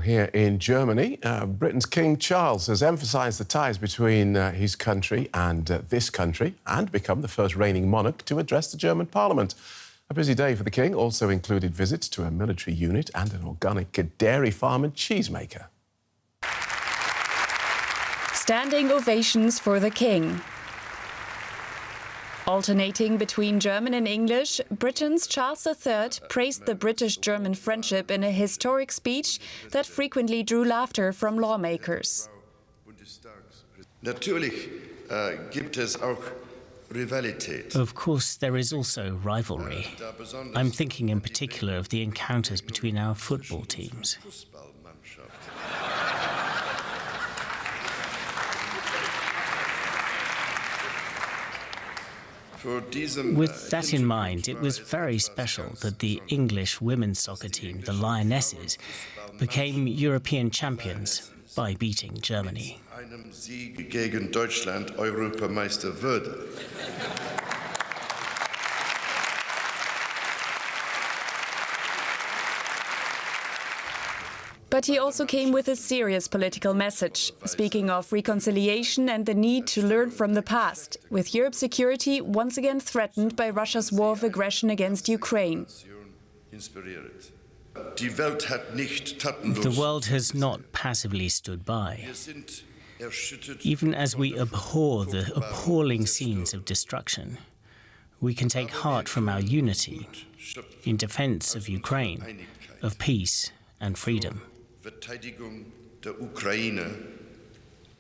here in Germany. Britain's King Charles has emphasised the ties between his country and this country and become the first reigning monarch to address the German Parliament. A busy day for the King also included visits to a military unit and an organic dairy farm and cheesemaker. Standing ovations for the King. Alternating between German and English, Britain's Charles III praised the British-German friendship in a historic speech that frequently drew laughter from lawmakers. Of course, there is also rivalry. I'm thinking in particular of the encounters between our football teams. With that in mind, it was very special that the English women's soccer team, the Lionesses, became European champions by beating Germany. But he also came with a serious political message, speaking of reconciliation and the need to learn from the past, with Europe's security once again threatened by Russia's war of aggression against Ukraine. The world has not passively stood by. Even as we abhor the appalling scenes of destruction, we can take heart from our unity in defense of Ukraine, of peace and freedom. Verteidigung der Ukraine,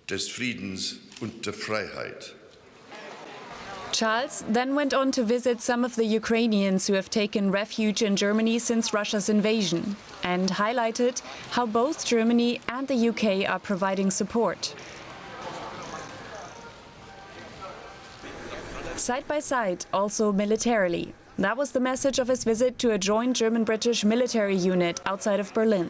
des Friedens und der Freiheit. Charles then went on to visit some of the Ukrainians who have taken refuge in Germany since Russia's invasion and highlighted how both Germany and the UK are providing support. Side by side, also militarily. That was the message of his visit to a joint German-British military unit outside of Berlin.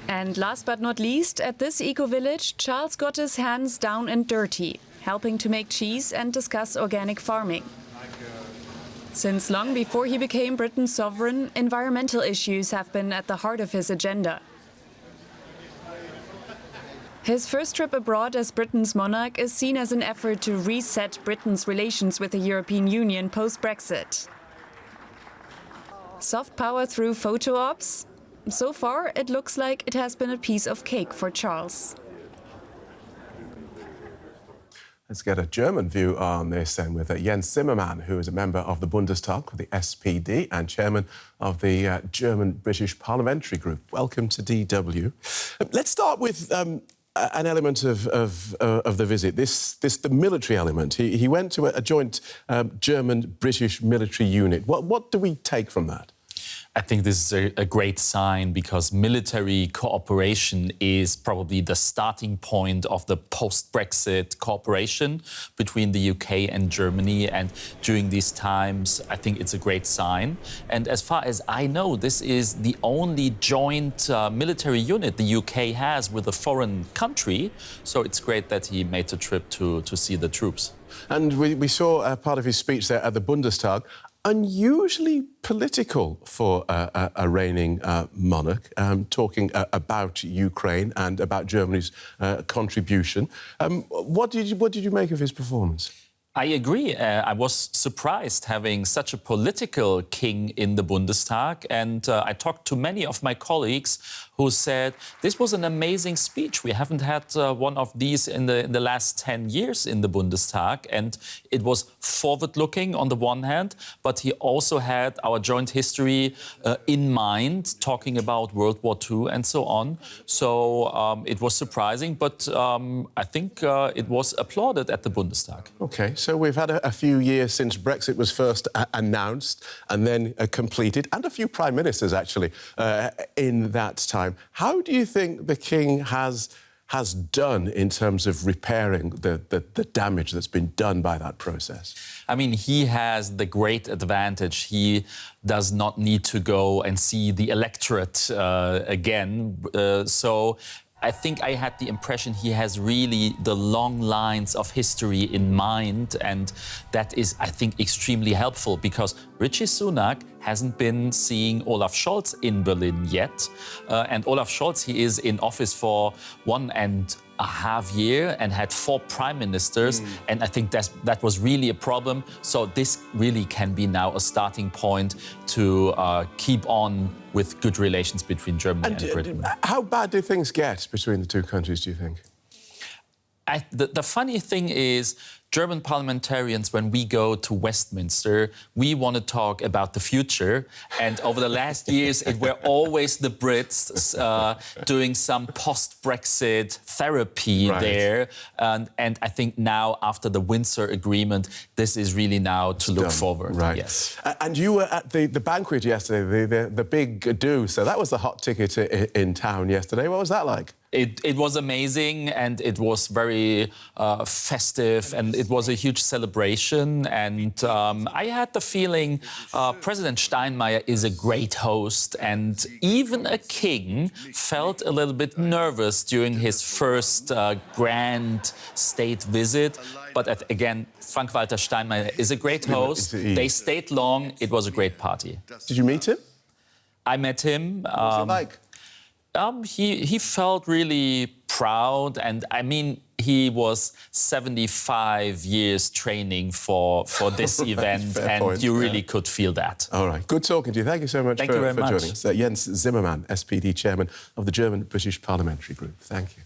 And last but not least, at this eco-village, Charles got his hands down and dirty, helping to make cheese and discuss organic farming. Since long before he became Britain's sovereign, environmental issues have been at the heart of his agenda. His first trip abroad as Britain's monarch is seen as an effort to reset Britain's relations with the European Union post-Brexit. Soft power through photo ops? So far, it looks like it has been a piece of cake for Charles. Let's get a German view on this then with Jens Zimmermann, who is a member of the Bundestag for the SPD and chairman of the German-British Parliamentary Group. Welcome to DW. Let's start with an element of the visit, the military element. He went to a joint German-British military unit. What do we take from that? I think this is a great sign because military cooperation is probably the starting point of the post-Brexit cooperation between the UK and Germany. And during these times, I think it's a great sign. And as far as I know, this is the only joint military unit the UK has with a foreign country. So it's great that he made the trip to see the troops. And we saw part of his speech there at the Bundestag. Unusually political for a reigning monarch, talking about Ukraine and about Germany's contribution. What did you make of his performance? I agree. I was surprised having such a political king in the Bundestag. And I talked to many of my colleagues who said, this was an amazing speech. We haven't had one of these in the last 10 years in the Bundestag. And it was forward-looking on the one hand, but he also had our joint history in mind, talking about World War II and so on. So it was surprising, but I think it was applauded at the Bundestag. OK, so we've had a few years since Brexit was first announced and then completed, and a few prime ministers, actually, in that time. How do you think the King has done in terms of repairing the damage that's been done by that process? I mean, he has the great advantage. He does not need to go and see the electorate again. So I think I had the impression he has really the long lines of history in mind, and that is, I think, extremely helpful because Rishi Sunak hasn't been seeing Olaf Scholz in Berlin yet. And Olaf Scholz, he is in office for 1.5 years and had 4 prime ministers. And I think that was really a problem. So this really can be now a starting point to keep on with good relations between Germany and Britain. How bad do things get between the two countries, do you think? The funny thing is, German parliamentarians, when we go to Westminster, we want to talk about the future. And over the last years, it were always the Brits doing some post-Brexit therapy there. And I think now, after the Windsor Agreement, this is really now to look forward. Right. Yes. And you were at the banquet yesterday, the big do. So that was the hot ticket in town yesterday. What was that like? It was amazing, and it was very festive, and it was a huge celebration. And I had the feeling President Steinmeier is a great host, and even a king felt a little bit nervous during his first grand state visit. But again, Frank-Walter Steinmeier is a great host. They stayed long. It was a great party. Did you meet him? I met him. What was it like? He felt really proud, and I mean, he was 75 years training for this event, and you really could feel that. All right, good talking to you. Thank you so much for joining us. Jens Zimmermann, SPD chairman of the German British Parliamentary Group. Thank you.